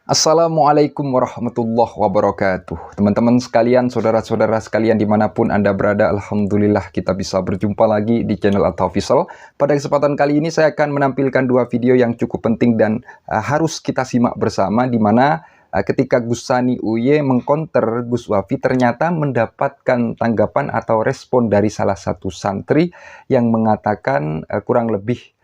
Assalamualaikum warahmatullahi wabarakatuh. Teman-teman sekalian, saudara-saudara sekalian dimanapun Anda berada, Alhamdulillah kita bisa berjumpa lagi di channel At-Tawfisol. Pada kesempatan kali ini saya akan menampilkan dua video yang cukup penting dan harus kita simak bersama, di mana ketika Gus Sani Uye mengkonter Gus Wafi, ternyata mendapatkan tanggapan atau respon dari salah satu santri yang mengatakan kurang lebih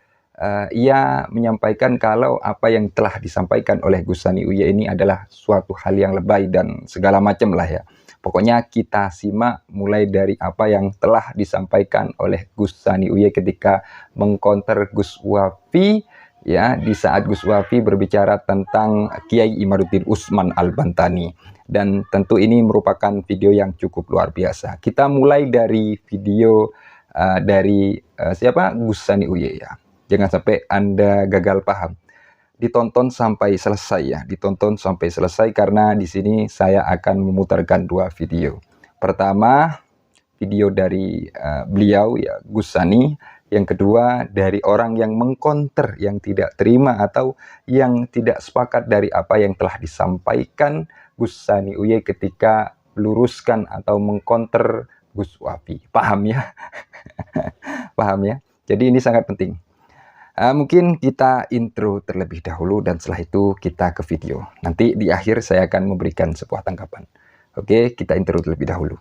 ia menyampaikan kalau apa yang telah disampaikan oleh Gus Sani Uye ini adalah suatu hal yang lebay dan segala macam lah ya. Pokoknya kita simak mulai dari apa yang telah disampaikan oleh Gus Sani Uye ketika mengkonter Gus Wafi, ya, di saat Gus Wafi berbicara tentang Kiai Imaduddin Usman Al-Bantani. Dan tentu ini merupakan video yang cukup luar biasa. Kita mulai dari video dari siapa? Gus Sani Uye, ya. Jangan sampai Anda gagal paham. Ditonton sampai selesai ya, ditonton sampai selesai karena di sini saya akan memutarkan dua video. Pertama, video dari beliau ya, Gus Sani. Yang kedua, dari orang yang mengkonter, yang tidak terima atau yang tidak sepakat dari apa yang telah disampaikan Gus Sani Uye ketika meluruskan atau mengkonter Gus Wafi. Paham ya? Paham ya? Jadi ini sangat penting. Mungkin kita intro terlebih dahulu dan setelah itu kita ke video. Nanti di akhir saya akan memberikan sebuah tanggapan. Oke, kita intro terlebih dahulu.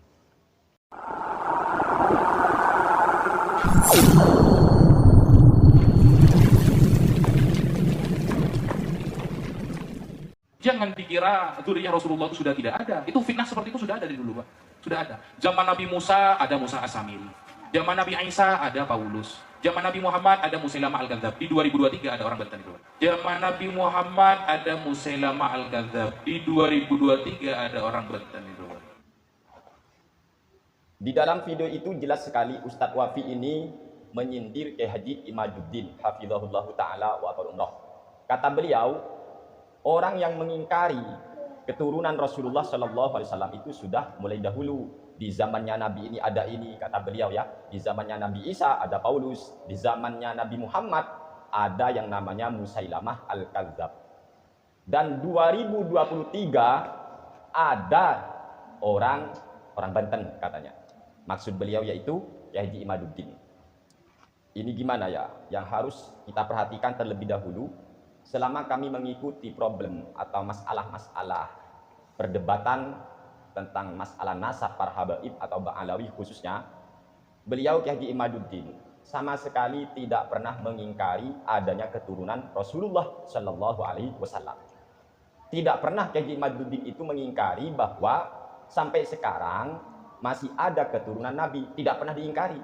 Jangan dikira dzurriyyah Rasulullah itu sudah tidak ada. Itu fitnah seperti itu sudah ada dari dulu, Pak. Sudah ada. Zaman Nabi Musa ada Musa As-Samiri. Zaman Nabi Isa ada Paulus. Zaman Nabi Muhammad ada Musailamah Al-Kadzdzab. Di 2023 ada orang Banten itu. Zaman Nabi Muhammad ada Musailamah Al-Kadzdzab. Di 2023 ada orang Banten itu. Di dalam video itu jelas sekali Ustadz Wafi ini menyindir Kiai Haji Imaduddin hafizahullah ta'ala wa umrah. Kata beliau, orang yang mengingkari keturunan Rasulullah Shallallahu Alaihi Wasallam itu sudah mulai dahulu. Di zamannya Nabi ini ada ini, kata beliau ya. Di zamannya Nabi Isa ada Paulus. Di zamannya Nabi Muhammad ada yang namanya Musailamah Al-Kadzdzab. Dan 2023 ada orang Banten katanya. Maksud beliau yaitu Kiai Haji Imaduddin. Ini gimana ya? Yang harus kita perhatikan terlebih dahulu. Selama kami mengikuti problem atau masalah-masalah perdebatan tentang masalah nasab para habaib atau Ba'alawi khususnya, beliau Kiai Haji Imaduddin sama sekali tidak pernah mengingkari adanya keturunan Rasulullah Shallallahu Alaihi Wasallam. Tidak pernah Kiai Haji Imaduddin itu mengingkari bahwa sampai sekarang masih ada keturunan Nabi, tidak pernah diingkari.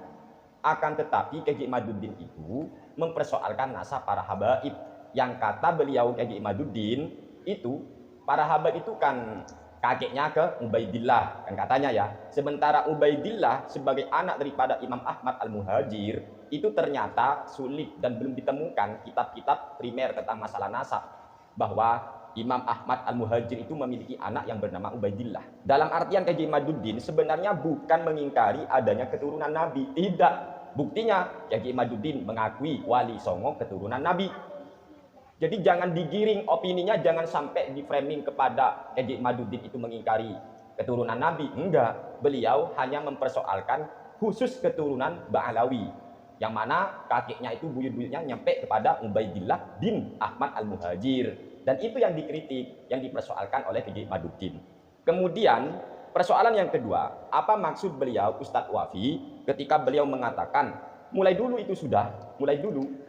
Akan tetapi Kiai Haji Imaduddin itu mempersoalkan nasab para habaib. Yang kata beliau Kiai Haji Imaduddin itu, para habaib itu kan kakeknya ke Ubaidillah, kan katanya ya. Sementara Ubaidillah sebagai anak daripada Imam Ahmad Al-Muhajir itu ternyata sulit dan belum ditemukan kitab-kitab primer tentang masalah nasab bahwa Imam Ahmad Al-Muhajir itu memiliki anak yang bernama Ubaidillah. Dalam artian Kiai Haji Imaduddin sebenarnya bukan mengingkari adanya keturunan Nabi, tidak. Buktinya Kiai Haji Imaduddin mengakui Wali Songo keturunan Nabi. Jadi jangan digiring opininya, jangan sampai di framing kepada Kiai Haji Imaduddin itu mengingkari keturunan Nabi. Enggak, beliau hanya mempersoalkan khusus keturunan Ba'alawi, yang mana kakeknya itu buyut-buyutnya nyampe kepada Ubaidillah bin Ahmad Al-Muhajir. Dan itu yang dikritik, yang dipersoalkan oleh Kiai Haji Imaduddin. Kemudian persoalan yang kedua, apa maksud beliau Ustadz Wafi ketika beliau mengatakan mulai dulu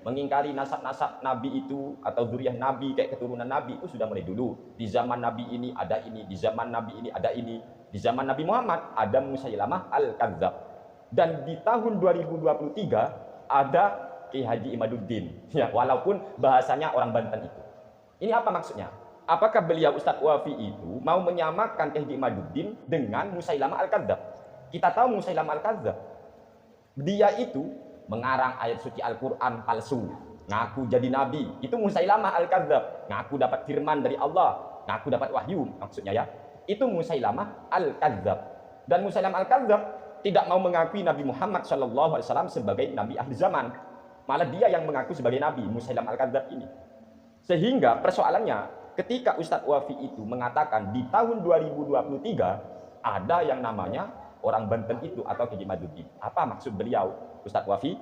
mengingkari nasab-nasab Nabi itu atau dzurriyyah Nabi kayak keturunan Nabi itu sudah mulai dulu. Di zaman Nabi ini ada ini, di zaman Nabi ini ada ini, di zaman Nabi Muhammad ada Musailamah Al-Kadzdzab. Dan di tahun 2023 ada Kiai Haji Imaduddin. Ya, walaupun bahasanya orang Banten itu. Ini apa maksudnya? Apakah beliau Ustadz Wafi itu mau menyamakan Kiai Haji Imaduddin dengan Musailamah Al-Kadzdzab? Kita tahu Musailamah Al-Kadzdzab, dia itu mengarang ayat suci Al-Quran palsu, ngaku jadi nabi. Itu Musailamah Al-Kadzdzab, ngaku dapat firman dari Allah, ngaku dapat wahyu, maksudnya ya. Itu Musailamah Al-Kadzdzab. Dan Musailamah Al-Kadzdzab tidak mau mengakui Nabi Muhammad SAW sebagai nabi akhir zaman. Malah dia yang mengaku sebagai nabi, Musailamah Al-Kadzdzab ini. Sehingga persoalannya, ketika Ustadz Wafi itu mengatakan di tahun 2023 ada yang namanya orang Banten itu atau Kiai Imaduddin. Apa maksud beliau, Ustadz Wafi?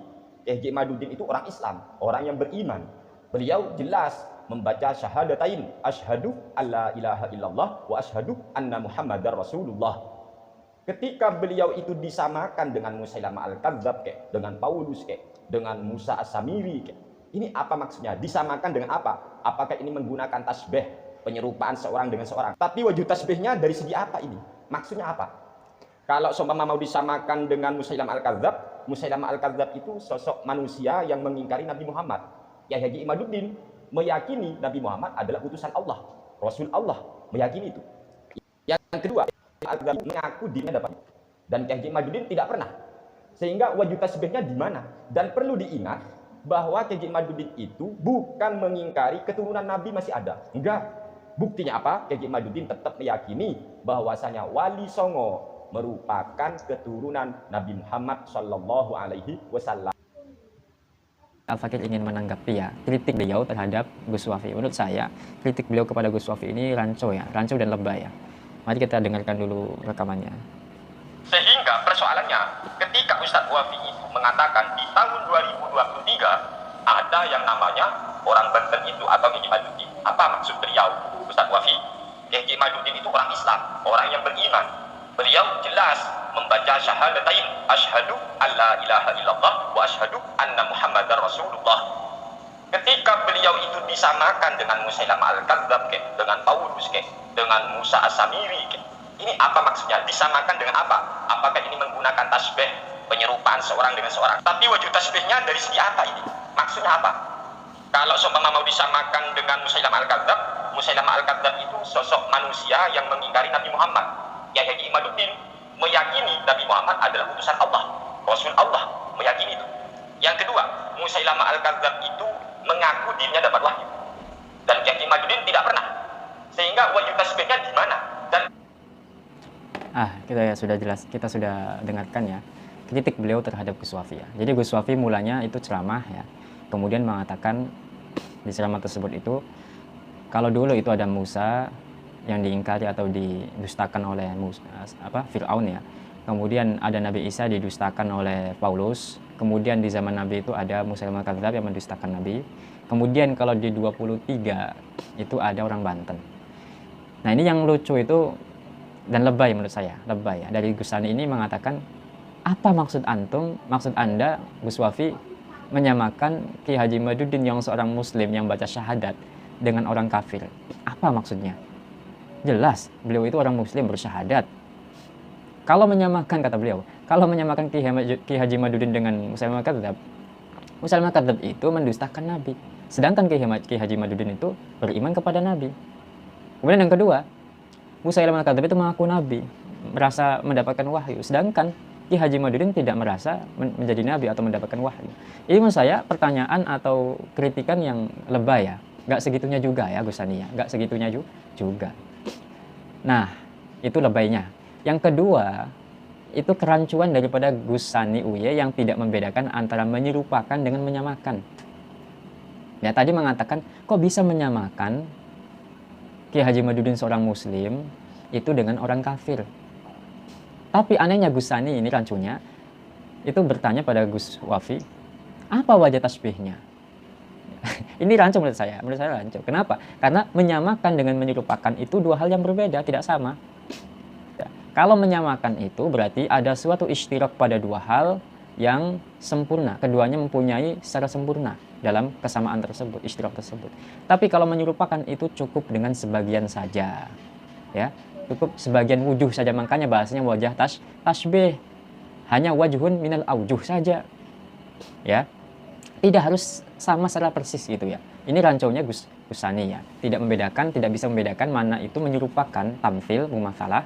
Kiai Imaduddin itu orang Islam, orang yang beriman. Beliau jelas membaca syahadatain, asyhadu alla ilaha illallah wa asyhadu anna Muhammadar Rasulullah. Ketika beliau itu disamakan dengan Musailamah Al-Kadzdzab, dengan Paulus, dengan Musa As-Samiri, ini apa maksudnya? Disamakan dengan apa? Apakah ini menggunakan tasbih, penyerupaan seorang dengan seorang? Tapi wujud tasbihnya dari segi apa ini? Maksudnya apa? Kalau seumpama mau disamakan dengan Musailamah Al-Kadzdzab, Musailamah Al-Kadzdzab itu sosok manusia yang mengingkari Nabi Muhammad. Ya Haji Imaduddin meyakini Nabi Muhammad adalah utusan Allah, Rasul Allah, meyakini itu. Yang kedua, Al-Kadzdzab mengaku dirinya dapat, dan Haji Imaduddin tidak pernah. Sehingga wujud tasbihnya di mana? Dan perlu diingat bahwa Haji Imaduddin itu bukan mengingkari keturunan Nabi masih ada. Enggak. Buktinya apa? Haji Imaduddin tetap meyakini bahwasanya Wali Songo merupakan keturunan Nabi Muhammad Shallallahu Alaihi Wasallam. Al-Fakir ingin menanggapi ya kritik beliau terhadap Gus Wafi. Menurut saya kritik beliau kepada Gus Wafi ini rancu dan lebay ya. Mari kita dengarkan dulu rekamannya. Sehingga persoalannya ketika Ustadz Wafi itu mengatakan di tahun 2023 ada yang namanya orang Banten itu atau Kiai Imaduddin. Apa maksud beliau, Ustadz Wafi? Kiai Imaduddin itu orang Islam, orang yang beriman. Beliau jelas membaca syahadatain, asyhadu alla ilaha illallah wa asyhadu anna Muhammadar Rasulullah. Ketika beliau itu disamakan dengan Musailamah Al-Kadzdzab, dengan Paulus, dengan Musa As-Samiri, ini apa maksudnya? Disamakan dengan apa? Apakah ini menggunakan tasbih, penyerupaan seorang dengan seorang? Tapi wujud tasbihnya dari segi apa ini? Maksudnya apa? Kalau seumpama mau disamakan dengan Musailamah Al-Kadzdzab, Musailamah Al-Kadzdzab itu sosok manusia yang mengingkari Nabi Muhammad. Ya Haji Imaduddin meyakini Nabi Muhammad adalah utusan Allah, Rasul Allah, meyakini itu. Yang kedua, Musailamah Al-Kadzdzab itu mengaku dirinya dapat wahyu, dan Haji Imaduddin tidak pernah. Sehingga wujud tasbihnya di mana? Dan kita sudah dengarkan ya kritik beliau terhadap Gus Wafi ya. Jadi Gus Wafi mulanya itu ceramah ya, kemudian mengatakan di ceramah tersebut itu kalau dulu itu ada Musa yang diingkari atau didustakan oleh Fir'aun ya. Kemudian ada Nabi Isa didustakan oleh Paulus. Kemudian di zaman Nabi itu ada Musailamah Al-Kadzdzab yang mendustakan Nabi. Kemudian kalau di 23 itu ada orang Banten. Nah ini yang lucu itu dan lebay menurut saya, lebay ya. Dari Gus Sani ini mengatakan apa maksud Anda Gus Wafi menyamakan Ki Haji Imaduddin yang seorang Muslim yang baca syahadat dengan orang kafir? Apa maksudnya? Jelas beliau itu orang Muslim bersyahadat. Kalau menyamakan, kata beliau, kalau menyamakan Ki Haji Imaduddin dengan Musailamah Al-Kadzdzab itu mendustakan Nabi. Sedangkan Ki Haji Imaduddin itu beriman kepada Nabi. Kemudian yang kedua, Musailamah Al-Kadzdzab itu mengaku Nabi, merasa mendapatkan wahyu. Sedangkan Ki Haji Imaduddin tidak merasa menjadi Nabi atau mendapatkan wahyu. Ini menurut saya pertanyaan atau kritikan yang lebay ya. Gak segitunya juga ya Gus Sani ya, gak segitunya juga. Nah, itu lebaynya. Yang kedua, itu kerancuan daripada Gus Sani Uye yang tidak membedakan antara menyerupakan dengan menyamakan. Ya, tadi mengatakan, kok bisa menyamakan Ki Haji Imaduddin seorang Muslim itu dengan orang kafir. Tapi anehnya Gus Sani ini rancunya, itu bertanya pada Gus Wafi, apa wajah tasbihnya? Ini rancu menurut saya rancu. Kenapa? Karena menyamakan dengan menyerupakan itu dua hal yang berbeda, tidak sama. Ya. Kalau menyamakan itu berarti ada suatu istirak pada dua hal yang sempurna. Keduanya mempunyai secara sempurna dalam kesamaan tersebut, istirak tersebut. Tapi kalau menyerupakan itu cukup dengan sebagian saja. Ya, cukup sebagian wujuh saja, makanya bahasanya wajah tasbih. Hanya wajhun minal aujuh saja. Ya. Tidak harus sama secara persis gitu ya. Ini rancaunya Gus Sani ya. Tidak bisa membedakan mana itu menyerupakan tamfil mumatsalah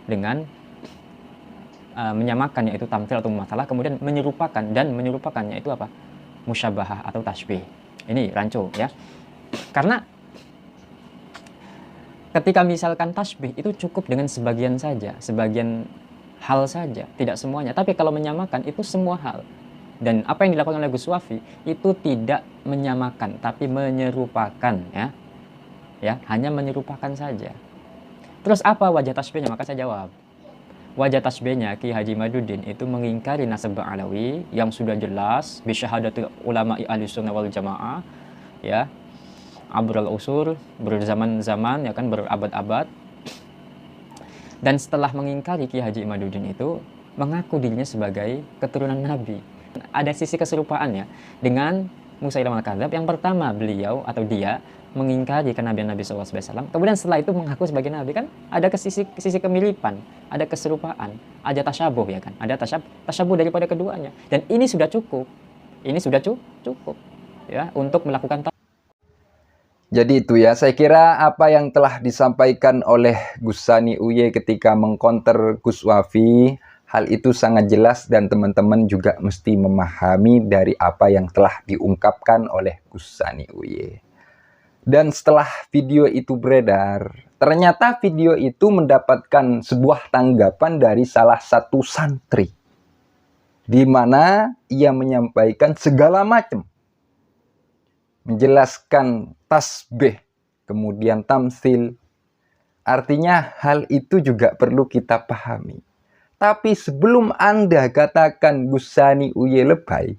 dengan menyamakan, yaitu tamfil atau mumatsalah, kemudian menyerupakannya itu apa? Musyabahah atau tasbih. Ini rancau ya. Karena ketika misalkan tasbih itu cukup dengan sebagian saja, sebagian hal saja, tidak semuanya. Tapi kalau menyamakan itu semua hal. Dan apa yang dilakukan oleh Gus Wafi itu tidak menyamakan, tapi menyerupakan ya. ya, hanya menyerupakan saja. Terus apa wajah tasbihnya? Maka saya jawab, wajah tasbihnya Ki Haji Imaduddin itu mengingkari nasab Alawi yang sudah jelas bisyahadatul ulama ahlussunnah wal jamaah, ya, abrul usur, berzaman-zaman, ya kan, berabad-abad. Dan setelah mengingkari Ki Haji Imaduddin itu, mengaku dirinya sebagai keturunan Nabi. Ada sisi keserupaannya dengan Musailamah al-Kadzdzab. Yang pertama, beliau atau dia mengingkari kenabian Nabi SAW. Kemudian setelah itu mengaku sebagai Nabi, kan ada sisi kemiripan, ada keserupaan, ada tasyabuh, ya kan, ada tasyabuh daripada keduanya. Dan ini sudah cukup, ya, untuk melakukan. Jadi itu ya, saya kira apa yang telah disampaikan oleh Gus Sani Uye ketika mengkonter Gus Wafi, hal itu sangat jelas dan teman-teman juga mesti memahami dari apa yang telah diungkapkan oleh Gus Sani Uye. Dan setelah video itu beredar, ternyata video itu mendapatkan sebuah tanggapan dari salah satu santri, di mana ia menyampaikan segala macam, menjelaskan tasbih, kemudian tamsil. Artinya hal itu juga perlu kita pahami. Tapi sebelum Anda katakan Gus Sani Uye lebay,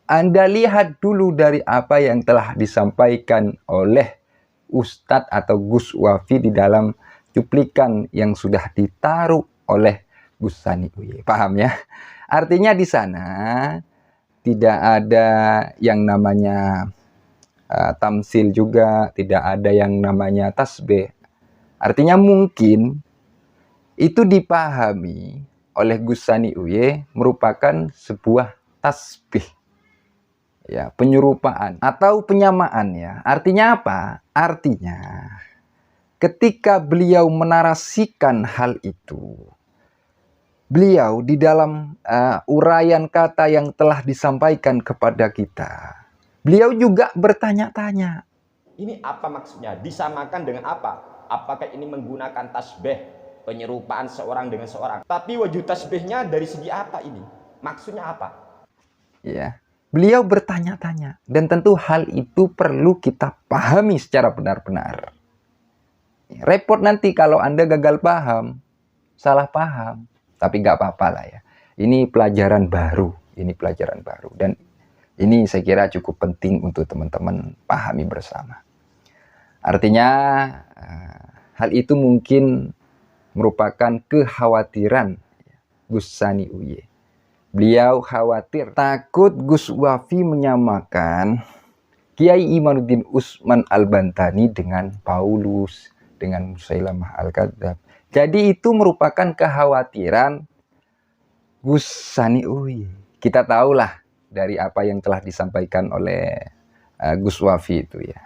Anda lihat dulu dari apa yang telah disampaikan oleh Ustadz atau Gus Wafi di dalam cuplikan yang sudah ditaruh oleh Gus Sani Uye. Paham ya? Artinya di sana tidak ada yang namanya tamsil juga, tidak ada yang namanya tasbih. Artinya mungkin itu dipahami oleh Gus Sani Uye merupakan sebuah tasbih, ya, penyerupaan atau penyamaan, ya. Artinya apa? Artinya ketika beliau menarasikan hal itu, beliau di dalam uraian kata yang telah disampaikan kepada kita, beliau juga bertanya-tanya. Ini apa maksudnya? Disamakan dengan apa? Apakah ini menggunakan tasbih, penyerupaan seorang dengan seorang? Tapi wujud tasbihnya dari segi apa ini? Maksudnya apa? Ya, beliau bertanya-tanya. Dan tentu hal itu perlu kita pahami secara benar-benar. Repot nanti kalau Anda gagal paham, salah paham. Tapi nggak apa-apa lah ya. Ini pelajaran baru. Dan ini saya kira cukup penting untuk teman-teman pahami bersama. Artinya hal itu mungkin merupakan kekhawatiran Gus Sani Uye. Beliau khawatir, takut Gus Wafi menyamakan Kiai Imaduddin Utsman Al-Bantani dengan Paulus, dengan Musailamah al-Kadzdzab. Jadi itu merupakan kekhawatiran Gus Sani Uye. Kita tahulah dari apa yang telah disampaikan oleh Gus Wafi itu, ya.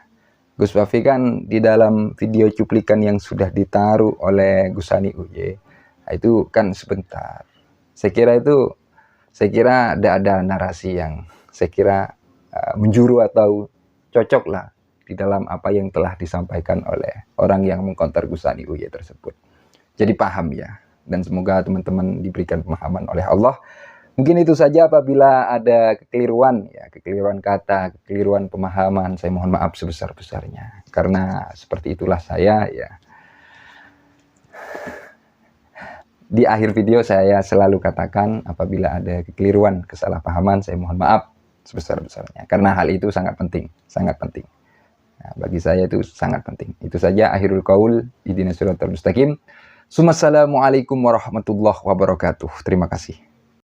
Gus Wafi kan di dalam video cuplikan yang sudah ditaruh oleh Gus Sani Uye, itu kan sebentar. Saya kira ada narasi yang saya kira menjuru atau cocok lah di dalam apa yang telah disampaikan oleh orang yang mengkonter Gus Sani Uye tersebut. Jadi paham ya, dan semoga teman-teman diberikan pemahaman oleh Allah. Mungkin itu saja. Apabila ada kekeliruan, ya, kekeliruan kata, kekeliruan pemahaman, saya mohon maaf sebesar-besarnya. Karena seperti itulah saya, ya. Di akhir video saya selalu katakan apabila ada kekeliruan, kesalahpahaman, saya mohon maaf sebesar-besarnya. Karena hal itu sangat penting, sangat penting. Nah, bagi saya itu sangat penting. Itu saja akhirul qaul, ihdinas siratal mustaqim. Assalamualaikum warahmatullahi wabarakatuh. Terima kasih.